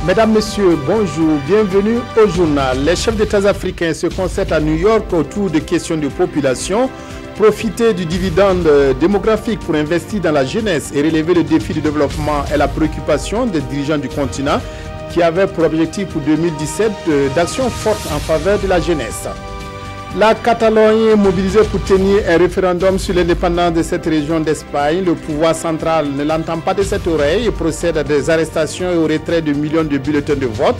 Mesdames, Messieurs, bonjour, bienvenue au journal. Les chefs d'État africains se concertent à New York autour de questions de population. Profiter du dividende démographique pour investir dans la jeunesse et relever le défi du développement est la préoccupation des dirigeants du continent qui avaient pour objectif pour 2017 d'actions fortes en faveur de la jeunesse. La Catalogne est mobilisée pour tenir un référendum sur l'indépendance de cette région d'Espagne. Le pouvoir central ne l'entend pas de cette oreille et procède à des arrestations et au retrait de millions de bulletins de vote,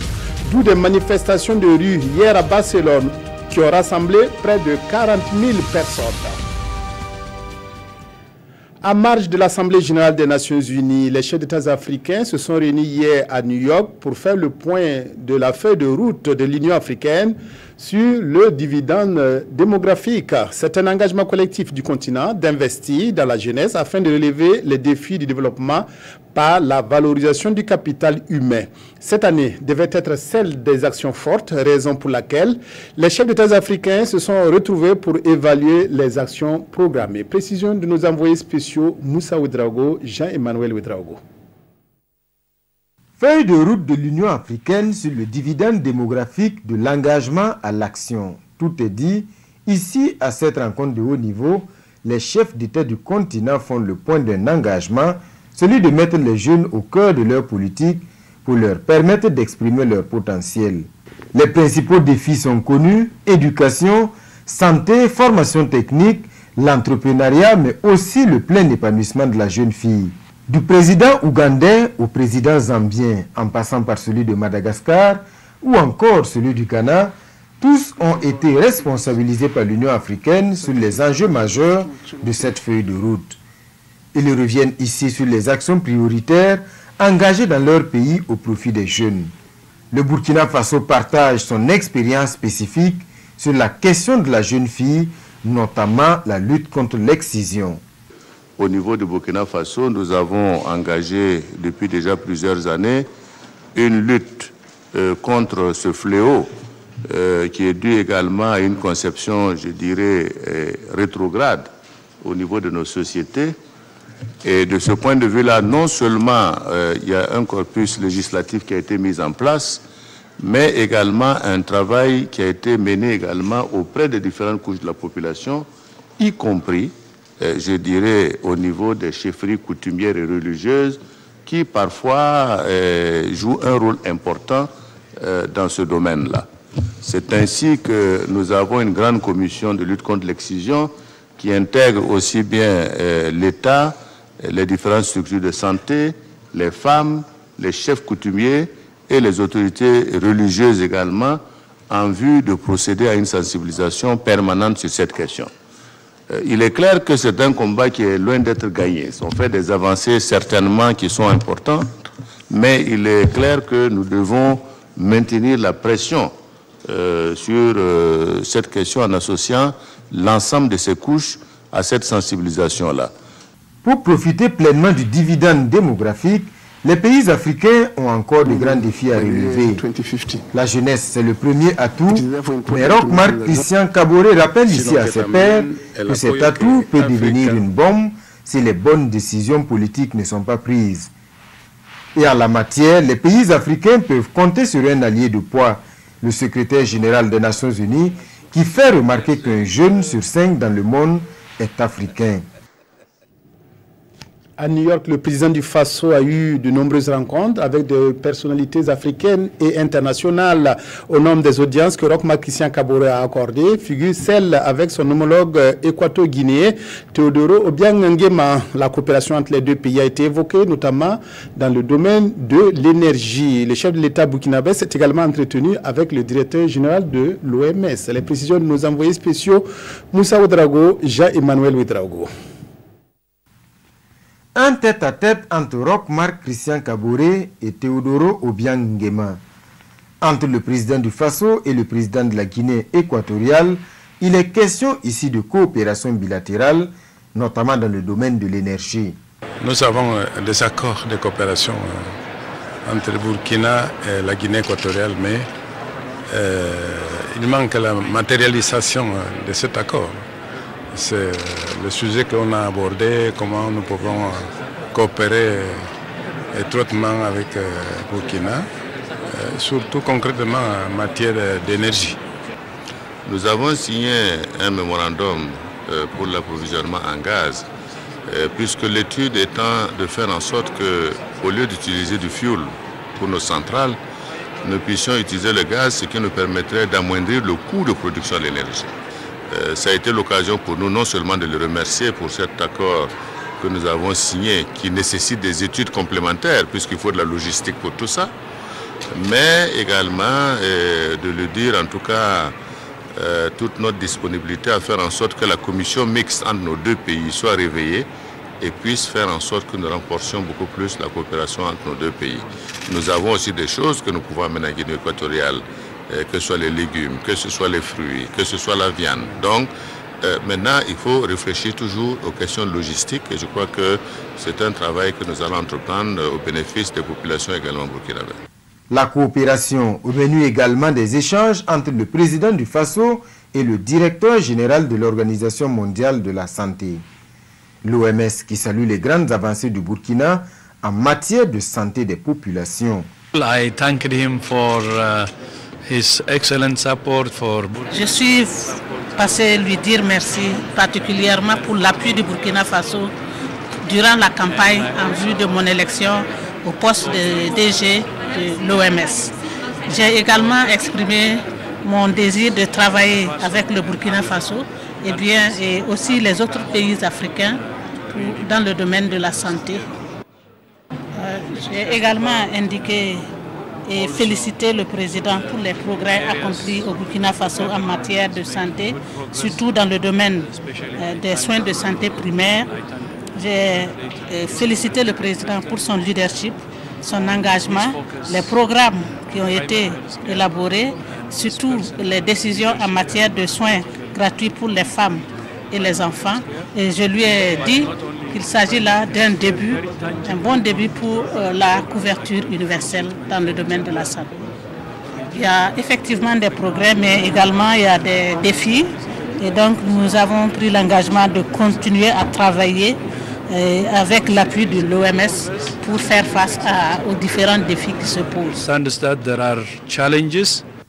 d'où des manifestations de rue hier à Barcelone qui ont rassemblé près de 40 000 personnes. À marge de l'Assemblée générale des Nations unies, les chefs d'État africains se sont réunis hier à New York pour faire le point de la feuille de route de l'Union africaine sur le dividende démographique. C'est un engagement collectif du continent d'investir dans la jeunesse afin de relever les défis du développement par la valorisation du capital humain. Cette année devait être celle des actions fortes, raison pour laquelle les chefs d'État africains se sont retrouvés pour évaluer les actions programmées. Précision de nos envoyés spéciaux Moussa Ouedraogo, Jean-Emmanuel Ouedraogo. Feuille de route de l'Union africaine sur le dividende démographique de l'engagement à l'action. Tout est dit. Ici, à cette rencontre de haut niveau, les chefs d'État du continent font le point d'un engagement, celui de mettre les jeunes au cœur de leur politique pour leur permettre d'exprimer leur potentiel. Les principaux défis sont connus: éducation, santé, formation technique, l'entrepreneuriat, mais aussi le plein épanouissement de la jeune fille. Du président ougandais au président zambien, en passant par celui de Madagascar ou encore celui du Ghana, tous ont été responsabilisés par l'Union africaine sur les enjeux majeurs de cette feuille de route. Ils reviennent ici sur les actions prioritaires engagées dans leur pays au profit des jeunes. Le Burkina Faso partage son expérience spécifique sur la question de la jeune fille, notamment la lutte contre l'excision. Au niveau du Burkina Faso, nous avons engagé depuis déjà plusieurs années une lutte contre ce fléau qui est dû également à une conception, je dirais, rétrograde au niveau de nos sociétés. Et de ce point de vue-là, non seulement il y a un corpus législatif qui a été mis en place, mais également un travail qui a été mené également auprès des différentes couches de la population, y compris, je dirais, au niveau des chefferies coutumières et religieuses, qui parfois jouent un rôle important dans ce domaine-là. C'est ainsi que nous avons une grande commission de lutte contre l'excision qui intègre aussi bien l'État, les différentes structures de santé, les femmes, les chefs coutumiers et les autorités religieuses également, en vue de procéder à une sensibilisation permanente sur cette question. Il est clair que c'est un combat qui est loin d'être gagné. On fait des avancées certainement qui sont importantes, mais il est clair que nous devons maintenir la pression sur cette question en associant l'ensemble de ces couches à cette sensibilisation-là. Pour profiter pleinement du dividende démographique, les pays africains ont encore de grands défis à relever. La jeunesse, c'est le premier atout, mais Roch-Marc Christian Kaboré rappelle ici à ses pairs que cet atout peut devenir une bombe si les bonnes décisions politiques ne sont pas prises. Et en la matière, les pays africains peuvent compter sur un allié de poids, le secrétaire général des Nations Unies, qui fait remarquer qu'un jeune sur 5 dans le monde est africain. À New York, le président du Faso a eu de nombreuses rencontres avec des personnalités africaines et internationales. Au nom des audiences que Roch-Marc Christian Kaboré a accordées, figure celle avec son homologue équato-guinéen Teodoro Obiang Nguema. La coopération entre les deux pays a été évoquée, notamment dans le domaine de l'énergie. Le chef de l'État burkinabé s'est également entretenu avec le directeur général de l'OMS. Les précisions de nos envoyés spéciaux Moussa Ouedraogo, Jean-Emmanuel Ouedraogo. Un tête-à-tête entre Roch-Marc Christian Kaboré et Teodoro Obiang Nguema. Entre le président du Faso et le président de la Guinée équatoriale, il est question ici de coopération bilatérale, notamment dans le domaine de l'énergie. Nous avons des accords de coopération entre le Burkina et la Guinée équatoriale, mais il manque la matérialisation de cet accord. C'est le sujet qu'on a abordé, comment nous pouvons coopérer étroitement avec Burkina surtout concrètement en matière d'énergie. Nous avons signé un mémorandum pour l'approvisionnement en gaz, puisque l'étude étant de faire en sorte qu'au lieu d'utiliser du fioul pour nos centrales, nous puissions utiliser le gaz, ce qui nous permettrait d'amoindrir le coût de production de l'énergie. Ça a été l'occasion pour nous non seulement de le remercier pour cet accord que nous avons signé, qui nécessite des études complémentaires, puisqu'il faut de la logistique pour tout ça, mais également de le dire en tout cas toute notre disponibilité à faire en sorte que la commission mixte entre nos deux pays soit réveillée et puisse faire en sorte que nous renforcions beaucoup plus la coopération entre nos deux pays. Nous avons aussi des choses que nous pouvons amener en Guinée équatoriale, que ce soit les légumes, que ce soit les fruits, que ce soit la viande. Donc maintenant, il faut réfléchir toujours aux questions logistiques et je crois que c'est un travail que nous allons entreprendre au bénéfice des populations également burkinabées. La coopération au menu également des échanges entre le président du Faso et le directeur général de l'Organisation mondiale de la santé. L'OMS qui salue les grandes avancées du Burkina en matière de santé des populations. I thanked him for his excellent support for. Je suis passé lui dire merci particulièrement pour l'appui du Burkina Faso durant la campagne en vue de mon élection au poste de DG de l'OMS. J'ai également exprimé mon désir de travailler avec le Burkina Faso et aussi les autres pays africains dans le domaine de la santé. J'ai également indiqué et félicité le président pour les progrès accomplis au Burkina Faso en matière de santé, surtout dans le domaine des soins de santé primaires. J'ai félicité le président pour son leadership, son engagement, les programmes qui ont été élaborés, surtout les décisions en matière de soins gratuits pour les femmes et les enfants. Et je lui ai dit qu'il s'agit là d'un début, un bon début pour la couverture universelle dans le domaine de la santé. Il y a effectivement des progrès, mais également il y a des défis. Et donc nous avons pris l'engagement de continuer à travailler avec l'appui de l'OMS pour faire face aux différents défis qui se posent.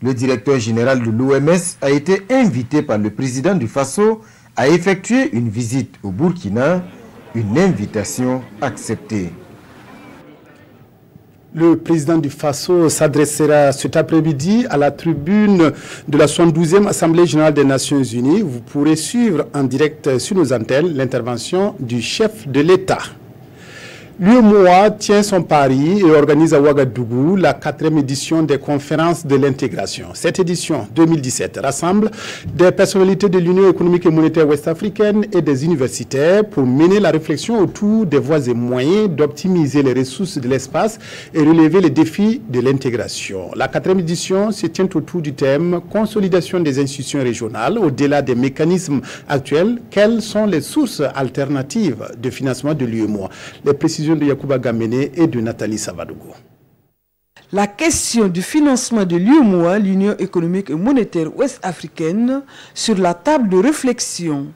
Le directeur général de l'OMS a été invité par le président du Faso à effectuer une visite au Burkina, une invitation acceptée. Le président du Faso s'adressera cet après-midi à la tribune de la 72e Assemblée générale des Nations Unies. Vous pourrez suivre en direct sur nos antennes l'intervention du chef de l'État. L'UEMOA tient son pari et organise à Ouagadougou la 4e édition des conférences de l'intégration. Cette édition 2017 rassemble des personnalités de l'Union économique et monétaire ouest-africaine et des universitaires pour mener la réflexion autour des voies et moyens d'optimiser les ressources de l'espace et relever les défis de l'intégration. La 4e édition se tient autour du thème « Consolidation des institutions régionales au-delà des mécanismes actuels. Quelles sont les sources alternatives de financement de l'UEMOA ?» Les précisions de Yacouba Gamene et de Nathalie Savadougou. La question du financement de l'UEMOA, l'Union économique et monétaire ouest-africaine, sur la table de réflexion.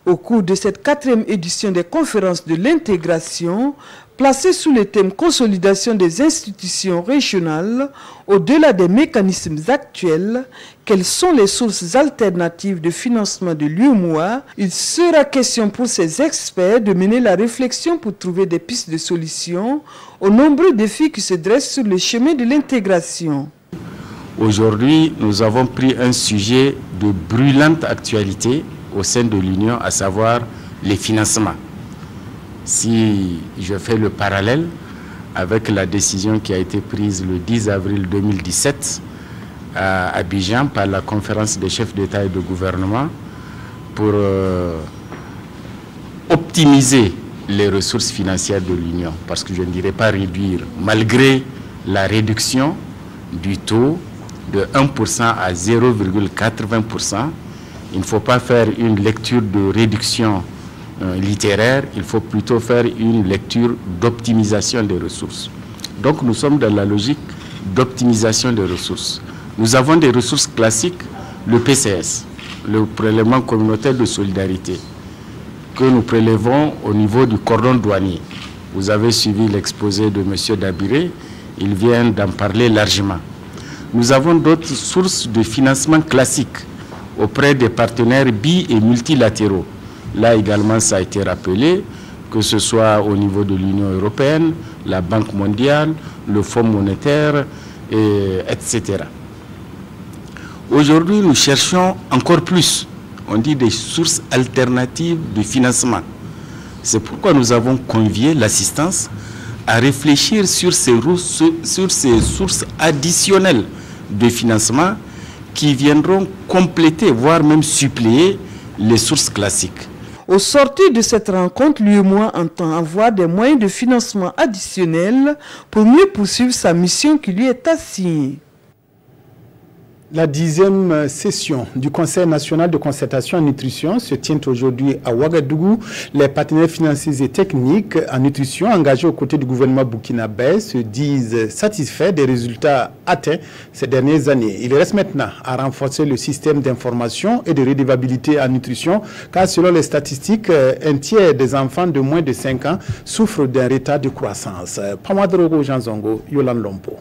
Au cours de cette 4e édition des conférences de l'intégration, placée sous le thème « Consolidation des institutions régionales au-delà des mécanismes actuels, quelles sont les sources alternatives de financement de l'UEMOA ?» Il sera question pour ces experts de mener la réflexion pour trouver des pistes de solutions aux nombreux défis qui se dressent sur le chemin de l'intégration. Aujourd'hui, nous avons pris un sujet de brûlante actualité au sein de l'Union, à savoir les financements. Si je fais le parallèle avec la décision qui a été prise le 10 avril 2017 à Abidjan par la conférence des chefs d'État et de gouvernement pour optimiser les ressources financières de l'Union, parce que je ne dirais pas réduire, malgré la réduction du taux de 1% à 0,80%, il ne faut pas faire une lecture de réduction littéraire, il faut plutôt faire une lecture d'optimisation des ressources. Donc nous sommes dans la logique d'optimisation des ressources. Nous avons des ressources classiques, le PCS, le prélèvement communautaire de solidarité, que nous prélevons au niveau du cordon douanier. Vous avez suivi l'exposé de M. Dabiré, il vient d'en parler largement. Nous avons d'autres sources de financement classiques auprès des partenaires bi- et multilatéraux. Là également, ça a été rappelé, que ce soit au niveau de l'Union européenne, la Banque mondiale, le Fonds monétaire, etc. Aujourd'hui, nous cherchons encore plus, on dit des sources alternatives de financement. C'est pourquoi nous avons convié l'assistance à réfléchir sur ces sources additionnelles de financement qui viendront compléter, voire même suppléer les sources classiques. Au sortir de cette rencontre, l'UEMOA entend avoir des moyens de financement additionnels pour mieux poursuivre sa mission qui lui est assignée. La 10e session du Conseil national de concertation en nutrition se tient aujourd'hui à Ouagadougou. Les partenaires financiers et techniques en nutrition engagés aux côtés du gouvernement burkinabé se disent satisfaits des résultats atteints ces dernières années. Il reste maintenant à renforcer le système d'information et de redevabilité en nutrition, car selon les statistiques, un tiers des enfants de moins de 5 ans souffrent d'un retard de croissance. Pamadrogo Janzongo, Yolan Lompo.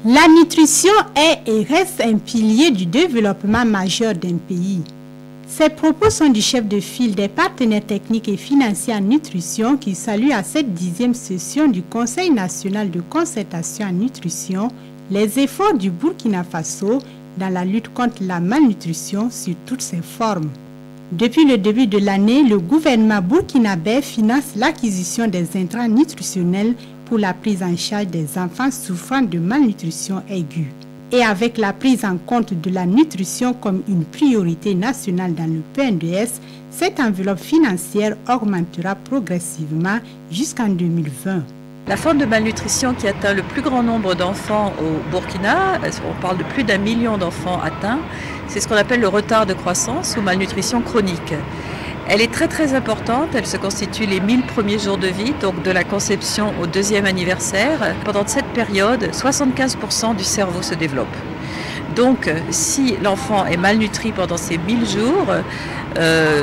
La nutrition est et reste un pilier du développement majeur d'un pays. Ces propos sont du chef de file des partenaires techniques et financiers en nutrition qui salue à cette 10e session du Conseil national de concertation en nutrition les efforts du Burkina Faso dans la lutte contre la malnutrition sous toutes ses formes. Depuis le début de l'année, le gouvernement burkinabé finance l'acquisition des intrants nutritionnels pour la prise en charge des enfants souffrant de malnutrition aiguë. Et avec la prise en compte de la nutrition comme une priorité nationale dans le PNDS, cette enveloppe financière augmentera progressivement jusqu'en 2020. La forme de malnutrition qui atteint le plus grand nombre d'enfants au Burkina, on parle de plus d'1 million d'enfants atteints, c'est ce qu'on appelle le retard de croissance ou malnutrition chronique. Elle est très importante, elle se constitue les 1000 premiers jours de vie, donc de la conception au 2e anniversaire. Pendant cette période, 75% du cerveau se développe. Donc si l'enfant est malnutri pendant ces 1000 jours,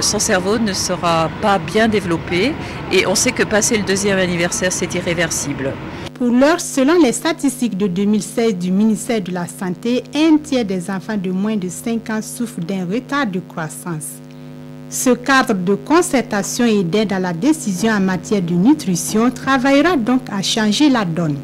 son cerveau ne sera pas bien développé et on sait que passer le 2e anniversaire, c'est irréversible. Pour l'heure, selon les statistiques de 2016 du ministère de la Santé, un tiers des enfants de moins de 5 ans souffrent d'un retard de croissance. Ce cadre de concertation et d'aide à la décision en matière de nutrition travaillera donc à changer la donne.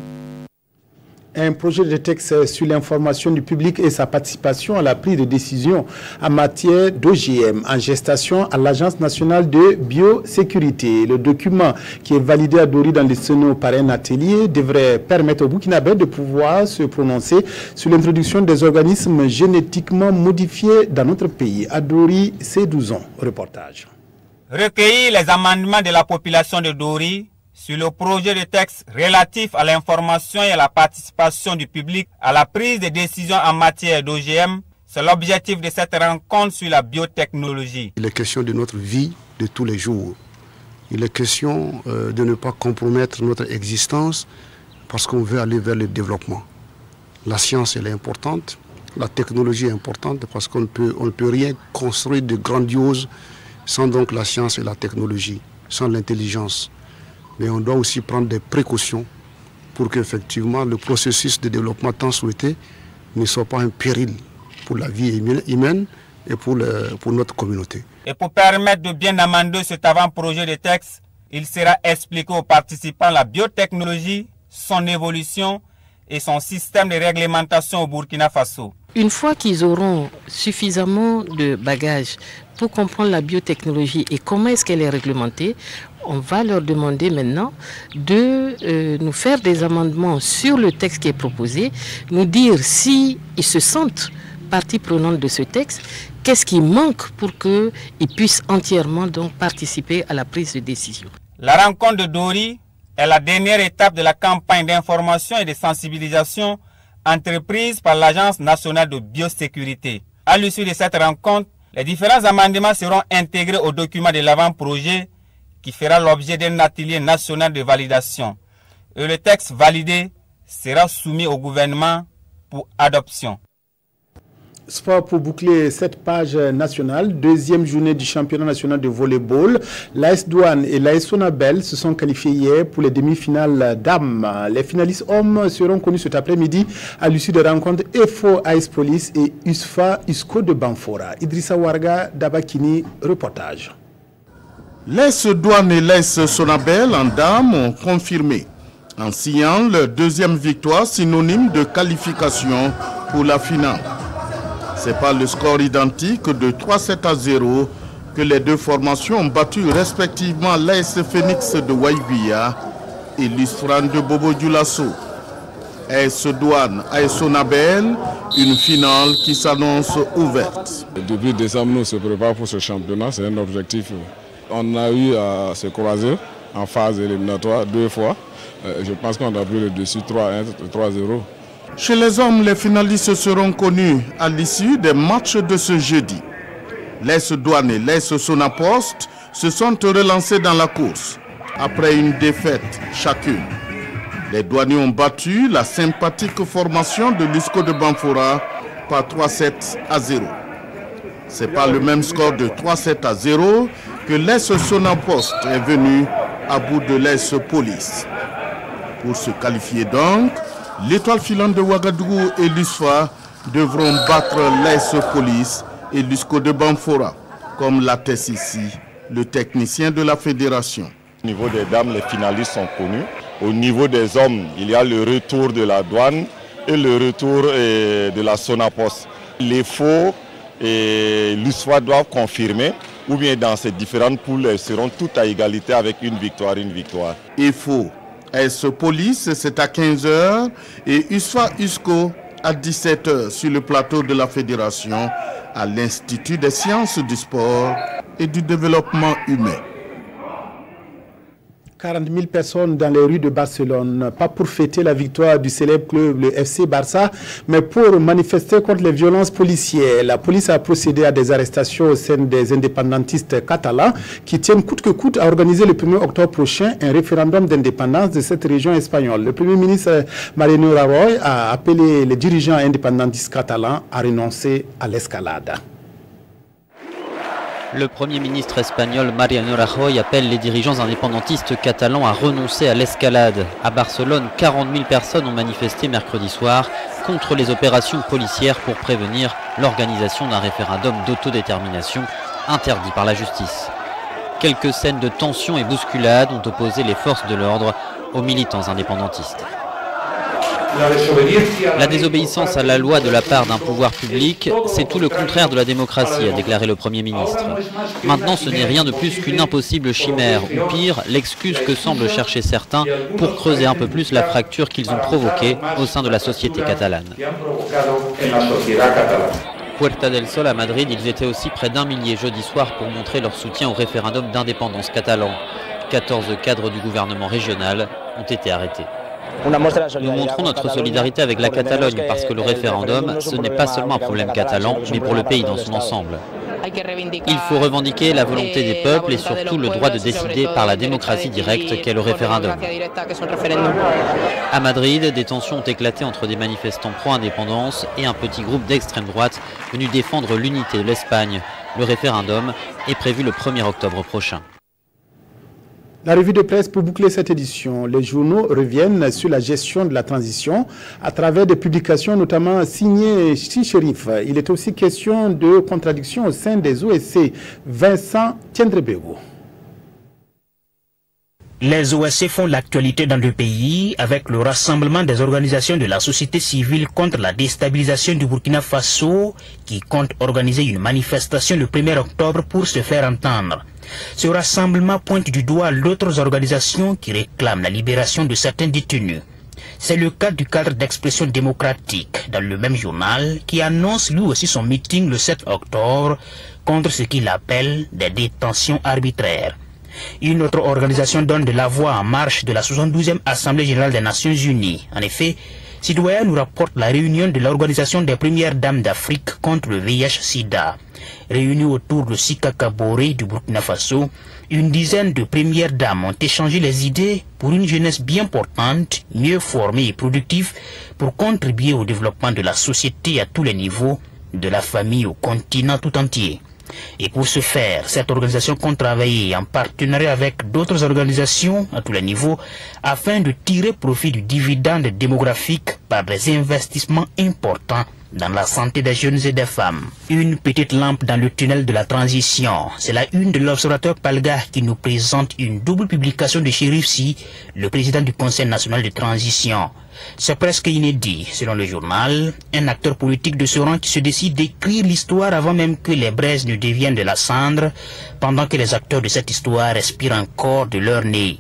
Un projet de texte sur l'information du public et sa participation à la prise de décision en matière d'OGM en gestation à l'Agence nationale de biosécurité. Le document qui est validé à Dori dans les Sénaux par un atelier devrait permettre au Burkinabé de pouvoir se prononcer sur l'introduction des organismes génétiquement modifiés dans notre pays. À Dori, c'est 12 ans. Reportage. Recueillir les amendements de la population de Dori sur le projet de texte relatif à l'information et à la participation du public à la prise de décisions en matière d'OGM, c'est l'objectif de cette rencontre sur la biotechnologie. Il est question de notre vie de tous les jours. Il est question de ne pas compromettre notre existence parce qu'on veut aller vers le développement. La science, elle est importante, la technologie est importante parce qu'on ne peut rien construire de grandiose sans donc la science et la technologie, sans l'intelligence. Mais on doit aussi prendre des précautions pour qu'effectivement le processus de développement tant souhaité ne soit pas un péril pour la vie humaine et pour notre communauté. Et pour permettre de bien amender cet avant-projet de texte, il sera expliqué aux participants la biotechnologie, son évolution et son système de réglementation au Burkina Faso. Une fois qu'ils auront suffisamment de bagages pour comprendre la biotechnologie et comment est-ce qu'elle est réglementée, on va leur demander maintenant de nous faire des amendements sur le texte qui est proposé, nous dire s'ils se sentent partie prenante de ce texte, qu'est-ce qui manque pour qu'ils puissent entièrement donc participer à la prise de décision. La rencontre de Dori est la dernière étape de la campagne d'information et de sensibilisation entreprise par l'Agence nationale de biosécurité. À l'issue de cette rencontre, les différents amendements seront intégrés au document de l'avant-projet qui fera l'objet d'un atelier national de validation. Et le texte validé sera soumis au gouvernement pour adoption. Sport pour boucler cette page nationale. Deuxième journée du championnat national de volleyball. L'AS Douane et l'AS Sonabel se sont qualifiés hier pour les demi-finales dames. Les finalistes hommes seront connus cet après-midi à l'issue de rencontres EFO AS Police et USFA USCO de Banfora. Idrissa Warga, Dabakini, reportage. L'AS Douane et l'AS Sonabel en dames ont confirmé en signant leur deuxième victoire synonyme de qualification pour la finale. C'est par le score identique de 3-7-0 que les deux formations ont battu respectivement l'AS Phoenix de Waïguia et l'Isfran de Bobo Dioulasso. AS Douane, AS Sonabel, une finale qui s'annonce ouverte. Depuis décembre, nous se préparons pour ce championnat, c'est un objectif. On a eu à se croiser en phase éliminatoire 2 fois. Je pense qu'on a pris le dessus 3-1, 3-0. Chez les hommes, les finalistes seront connus à l'issue des matchs de ce jeudi. L'AS Douane et l'AS Sonapost se sont relancés dans la course après une défaite chacune. Les douaniers ont battu la sympathique formation de l'USCO de Banfora par 3-7-0. C'est par le même score de 3-7-0 que l'AS Sonapost est venu à bout de l'AS Police. Pour se qualifier donc, l'Étoile filante de Ouagadougou et l'USFA devront battre l'AS Police et l'USCO de Banfora, comme l'atteste ici le technicien de la fédération. Au niveau des dames, les finalistes sont connus. Au niveau des hommes, il y a le retour de la douane et le retour de la Sonapost. Les faux et l'USFA doivent confirmer, ou bien dans ces différentes poules, elles seront toutes à égalité avec une victoire. Et faux. AS Police, c'est à 15h et USFA USCO à 17h sur le plateau de la fédération à l'Institut des sciences du sport et du développement humain. 40 000 personnes dans les rues de Barcelone, pas pour fêter la victoire du célèbre club, le FC Barça, mais pour manifester contre les violences policières. La police a procédé à des arrestations au sein des indépendantistes catalans qui tiennent coûte que coûte à organiser le 1er octobre prochain un référendum d'indépendance de cette région espagnole. Le Premier ministre Mariano Rajoy a appelé les dirigeants indépendantistes catalans à renoncer à l'escalade. Le Premier ministre espagnol Mariano Rajoy appelle les dirigeants indépendantistes catalans à renoncer à l'escalade. À Barcelone, 40 000 personnes ont manifesté mercredi soir contre les opérations policières pour prévenir l'organisation d'un référendum d'autodétermination interdit par la justice. Quelques scènes de tension et bousculade ont opposé les forces de l'ordre aux militants indépendantistes. La désobéissance à la loi de la part d'un pouvoir public, c'est tout le contraire de la démocratie, a déclaré le Premier ministre. Maintenant, ce n'est rien de plus qu'une impossible chimère, ou pire, l'excuse que semblent chercher certains pour creuser un peu plus la fracture qu'ils ont provoquée au sein de la société catalane. Puerta del Sol à Madrid, ils étaient aussi près d'1 millier jeudi soir pour montrer leur soutien au référendum d'indépendance catalan. 14 cadres du gouvernement régional ont été arrêtés. Nous montrons notre solidarité avec la Catalogne parce que le référendum, ce n'est pas seulement un problème catalan, mais pour le pays dans son ensemble. Il faut revendiquer la volonté des peuples et surtout le droit de décider par la démocratie directe qu'est le référendum. À Madrid, des tensions ont éclaté entre des manifestants pro-indépendance et un petit groupe d'extrême droite venu défendre l'unité de l'Espagne. Le référendum est prévu le 1er octobre prochain. La revue de presse pour boucler cette édition. Les journaux reviennent sur la gestion de la transition à travers des publications notamment signées Chicherif. Il est aussi question de contradictions au sein des OSC. Vincent Tiendrebego. Les OSC font l'actualité dans le pays avec le rassemblement des organisations de la société civile contre la déstabilisation du Burkina Faso qui compte organiser une manifestation le 1er octobre pour se faire entendre. Ce rassemblement pointe du doigt d'autres organisations qui réclament la libération de certains détenus. C'est le cas du cadre d'expression démocratique dans le même journal qui annonce lui aussi son meeting le 7 octobre contre ce qu'il appelle des détentions arbitraires. Une autre organisation donne de la voix en marche de la 72e Assemblée générale des Nations unies. En effet, Citoyen nous rapporte la réunion de l'Organisation des premières dames d'Afrique contre le VIH-Sida. Réunies autour de Sika Kaboré du Burkina Faso, une dizaine de premières dames ont échangé les idées pour une jeunesse bien portante, mieux formée et productive pour contribuer au développement de la société à tous les niveaux, de la famille au continent tout entier. Et pour ce faire, cette organisation compte travailler en partenariat avec d'autres organisations à tous les niveaux afin de tirer profit du dividende démographique par des investissements importants dans la santé des jeunes et des femmes. Une petite lampe dans le tunnel de la transition. C'est la une de l'Observateur Palga qui nous présente une double publication de Chérif Sy, le président du Conseil national de transition. C'est presque inédit, selon le journal, un acteur politique de ce rang qui se décide d'écrire l'histoire avant même que les braises ne deviennent de la cendre, pendant que les acteurs de cette histoire respirent encore de leur nez.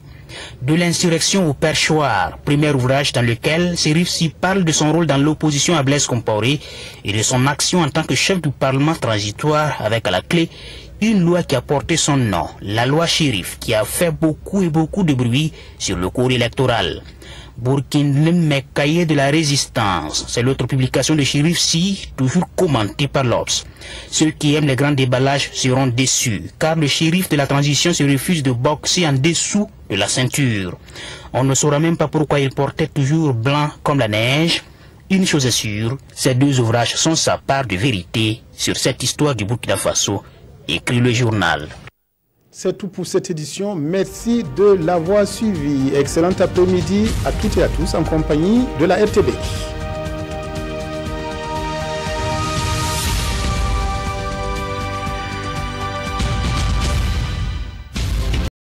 De l'insurrection au perchoir, premier ouvrage dans lequel Chérif Sy parle de son rôle dans l'opposition à Blaise Compaoré et de son action en tant que chef du Parlement transitoire avec à la clé une loi qui a porté son nom, la loi Chérif, qui a fait beaucoup de bruit sur le cours électoral. Burkina Mekaye de la résistance, c'est l'autre publication de Chérif Sy, toujours commentée par l'Obs. Ceux qui aiment les grands déballages seront déçus, car le shérif de la transition se refuse de boxer en dessous de la ceinture. On ne saura même pas pourquoi il portait toujours blanc comme la neige. Une chose est sûre, ces deux ouvrages sont sa part de vérité sur cette histoire du Burkina Faso, écrit le journal. C'est tout pour cette édition. Merci de l'avoir suivi. Excellent après-midi à toutes et à tous en compagnie de la RTB.